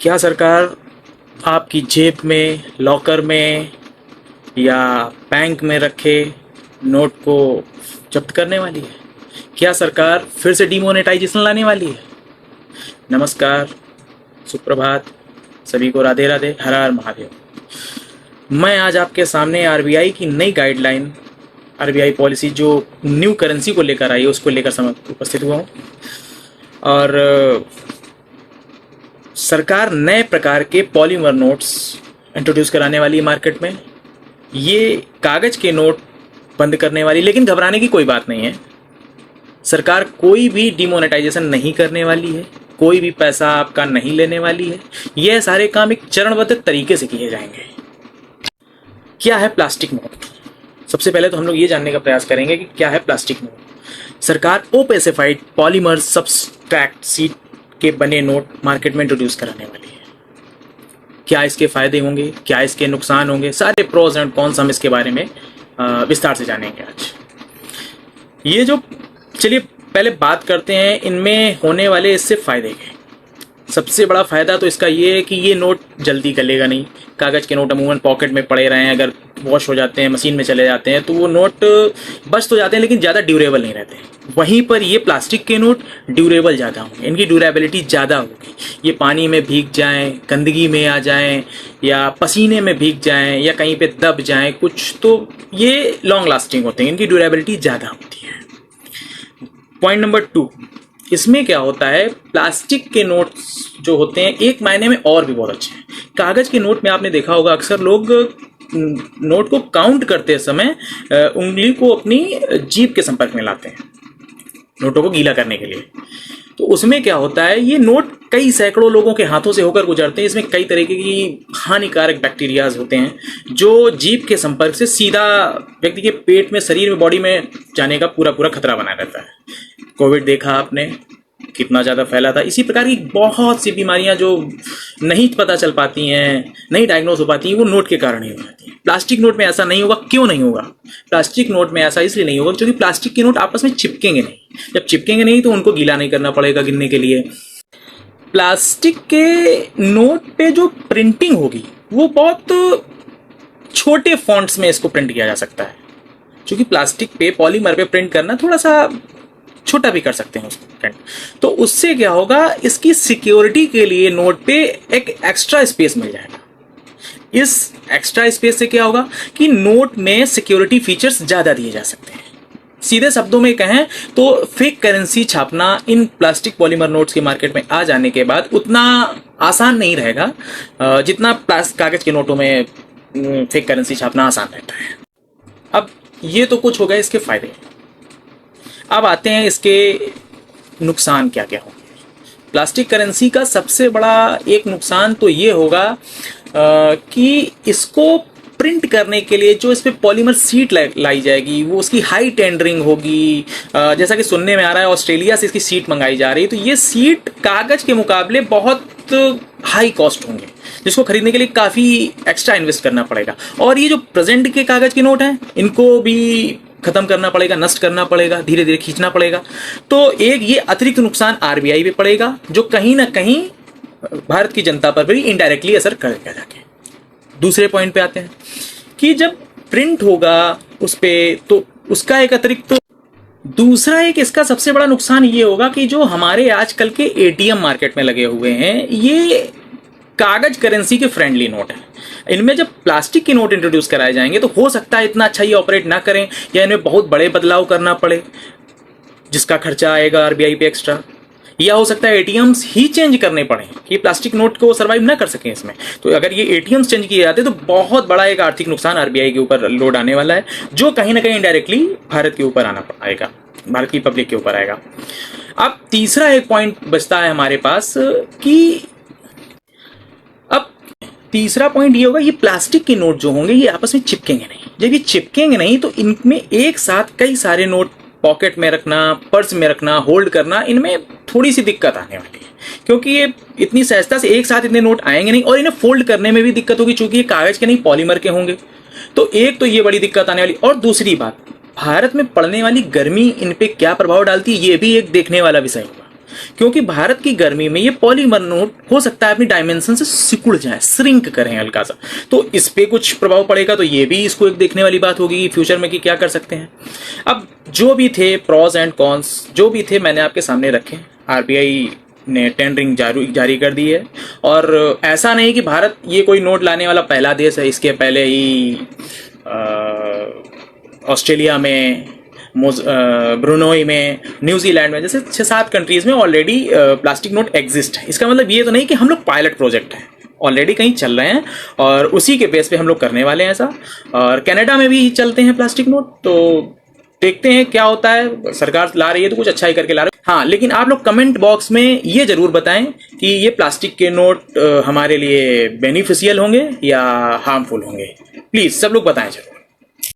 क्या सरकार आपकी जेब में, लॉकर में या बैंक में रखे नोट को जब्त करने वाली है? क्या सरकार फिर से डिमोनेटाइजेशन लाने वाली है? नमस्कार, सुप्रभात, सभी को राधे राधे, हर हर महादेव। मैं आज आपके सामने आरबीआई की नई गाइडलाइन, आरबीआई पॉलिसी जो न्यू करेंसी को लेकर आई है उसको लेकर उपस्थित हुआ हूँ। और सरकार नए प्रकार के पॉलीमर नोट्स इंट्रोड्यूस कराने वाली है मार्केट में। ये कागज के नोट बंद करने वाली, लेकिन घबराने की कोई बात नहीं है। सरकार कोई भी डिमोनेटाइजेशन नहीं करने वाली है, कोई भी पैसा आपका नहीं लेने वाली है। यह सारे काम एक चरणबद्ध तरीके से किए जाएंगे। क्या है प्लास्टिक नोट? सबसे पहले तो हम लोग ये जानने का प्रयास करेंगे कि क्या है प्लास्टिक नोट। सरकार ओपेसिफाइड पॉलीमर सब्सट्रैक्ट सीट के बने नोट मार्केट में इंट्रोड्यूस कराने वाली है। क्या इसके फायदे होंगे, क्या इसके नुकसान होंगे, सारे प्रोज एंड कॉन्स हम इसके बारे में विस्तार से जानेंगे आज। ये जो, चलिए पहले बात करते हैं इनमें होने वाले इससे फायदे के। सबसे बड़ा फायदा तो इसका ये है कि ये नोट जल्दी गलेगा नहीं। कागज के नोट अमूमन पॉकेट में पड़े रहे हैं, अगर वॉश हो जाते हैं, मशीन में चले जाते हैं तो वो नोट बच तो जाते हैं लेकिन ज़्यादा ड्यूरेबल नहीं रहते। वहीं पर ये प्लास्टिक के नोट ड्यूरेबल ज़्यादा होंगे, इनकी ड्यूरेबिलिटी ज़्यादा होगी। ये पानी में भीग जाएं, गंदगी में आ जाएं, या पसीने में भीग जाएं, या कहीं पे दब जाएं कुछ, तो ये लॉन्ग लास्टिंग होते हैं, इनकी ड्यूरेबिलिटी ज़्यादा होती है। पॉइंट नंबर 2, इसमें क्या होता है, प्लास्टिक के नोट्स जो होते हैं एक मायने में और भी बहुत अच्छे हैं। कागज के नोट में आपने देखा होगा अक्सर लोग नोट को काउंट करते समय उंगली को अपनी जीभ के संपर्क में लाते हैं नोटों को गीला करने के लिए। तो उसमें क्या होता है, ये नोट कई सैकड़ों लोगों के हाथों से होकर गुजरते हैं। इसमें कई तरीके की हानिकारक बैक्टीरियाज होते हैं जो जीभ के संपर्क से सीधा व्यक्ति के पेट में, शरीर में, बॉडी में जाने का पूरा खतरा बना रहता है। कोविड देखा आपने कितना ज़्यादा फैला था। इसी प्रकार की बहुत सी बीमारियां जो नहीं पता चल पाती हैं, नहीं डायग्नोज हो पाती हैं, वो नोट के कारण ही हो जाती हैं। प्लास्टिक नोट में ऐसा नहीं होगा। क्यों नहीं होगा? प्लास्टिक नोट में ऐसा इसलिए नहीं होगा क्योंकि प्लास्टिक के नोट आपस में चिपकेंगे नहीं। जब चिपकेंगे नहीं तो उनको गीला नहीं करना पड़ेगा गिनने के लिए। प्लास्टिक के नोट पे जो प्रिंटिंग होगी वो बहुत छोटे फॉन्ट्स में इसको प्रिंट किया जा सकता है, क्योंकि प्लास्टिक पे, पॉलीमर पे प्रिंट करना थोड़ा सा छोटा भी कर सकते हैं उसको प्रिंट। तो उससे क्या होगा, इसकी सिक्योरिटी के लिए नोट पे एक एक्स्ट्रा स्पेस मिल जाएगा। इस एक्स्ट्रा स्पेस से क्या होगा कि नोट में सिक्योरिटी फीचर्स ज्यादा दिए जा सकते हैं। सीधे शब्दों में कहें तो फेक करेंसी छापना इन प्लास्टिक पॉलीमर नोट्स के मार्केट में आ जाने के बाद उतना आसान नहीं रहेगा जितना कागज के नोटों में फेक करेंसी छापना आसान रहता है। अब ये तो कुछ हो गए इसके फायदे। अब आते हैं इसके नुकसान क्या क्या होंगे। प्लास्टिक करेंसी का सबसे बड़ा एक नुकसान तो ये होगा कि इसको प्रिंट करने के लिए जो इस पे पॉलीमर सीट लाई जाएगी वो उसकी हाई टेंडरिंग होगी। जैसा कि सुनने में आ रहा है ऑस्ट्रेलिया से इसकी सीट मंगाई जा रही है, तो ये सीट कागज के मुकाबले बहुत हाई कॉस्ट होंगे, जिसको खरीदने के लिए काफ़ी एक्स्ट्रा इन्वेस्ट करना पड़ेगा। और ये जो प्रेजेंट के कागज के नोट हैं इनको भी खत्म करना पड़ेगा, नष्ट करना पड़ेगा, धीरे धीरे खींचना पड़ेगा। तो एक ये अतिरिक्त नुकसान आरबीआई पे पड़ेगा जो कहीं ना कहीं भारत की जनता पर भी इनडायरेक्टली असर करेगा जाके। दूसरे पॉइंट पे आते हैं कि जब प्रिंट होगा उस पे तो उसका एक अतिरिक्त दूसरा एक इसका सबसे बड़ा नुकसान ये होगा कि जो हमारे आजकल के एटीएम मार्केट में लगे हुए हैं ये कागज करेंसी के फ्रेंडली नोट हैं। इनमें जब प्लास्टिक के नोट इंट्रोड्यूस कराए जाएंगे तो हो सकता है इतना अच्छा ये ऑपरेट ना करें या इनमें बहुत बड़े बदलाव करना पड़े जिसका खर्चा आएगा आरबीआई पे एक्स्ट्रा, या हो सकता है एटीएम्स ही चेंज करने पड़े कि प्लास्टिक नोट को सर्वाइव ना कर सकें इसमें। तो अगर ये एटीएम्स चेंज किए जाते तो बहुत बड़ा एक आर्थिक नुकसान आरबीआई के ऊपर लोड आने वाला है, जो कहीं ना कहीं इनडायरेक्टली भारत के ऊपर आएगा, भारत की पब्लिक के ऊपर आएगा। अब तीसरा एक पॉइंट बचता है हमारे पास कि तीसरा पॉइंट ये होगा, ये प्लास्टिक के नोट जो होंगे ये आपस में चिपकेंगे नहीं। जब ये चिपकेंगे नहीं तो इनमें एक साथ कई सारे नोट पॉकेट में रखना, पर्स में रखना, होल्ड करना, इनमें थोड़ी सी दिक्कत आने वाली है, क्योंकि ये इतनी सहजता से एक साथ इतने नोट आएंगे नहीं और इन्हें फोल्ड करने में भी दिक्कत होगी, चूंकि ये कागज के नहीं पॉलीमर के होंगे। तो एक तो ये बड़ी दिक्कत आने वाली। और दूसरी बात, भारत में पड़ने वाली गर्मी इन पे क्या प्रभाव डालती है ये भी एक देखने वाला विषय होगा। क्योंकि भारत की गर्मी में ये पॉलीमर नोट हो सकता है अपनी डायमेंशन से सिकुड़ जाए, श्रिंक करें हल्का सा, तो इस पे कुछ प्रभाव पड़ेगा। तो ये भी इसको एक देखने वाली बात होगी कि फ्यूचर में कि क्या कर सकते हैं। अब जो भी थे प्रॉस एंड कॉन्स जो भी थे मैंने आपके सामने रखे। आरबीआई ने टेंडरिंग जारी कर दी है, और ऐसा नहीं कि भारत ये कोई नोट लाने वाला पहला देश है। इसके पहले ही ऑस्ट्रेलिया में, ब्रुनोई में, न्यूजीलैंड में, जैसे 6-7 कंट्रीज में ऑलरेडी प्लास्टिक नोट एग्जिस्ट है। इसका मतलब ये तो नहीं कि हम लोग पायलट प्रोजेक्ट हैं, ऑलरेडी कहीं चल रहे हैं और उसी के बेस पे हम लोग करने वाले हैं ऐसा। और कनाडा में भी चलते हैं प्लास्टिक नोट, तो देखते हैं क्या होता है। सरकार ला रही है तो कुछ अच्छा ही करके ला रही है। हाँ, लेकिन आप लोग कमेंट बॉक्स में ये जरूर बताएं कि ये प्लास्टिक के नोट हमारे लिए बेनिफिशियल होंगे या हार्मफुल होंगे। प्लीज सब लोग बताएं जरूर।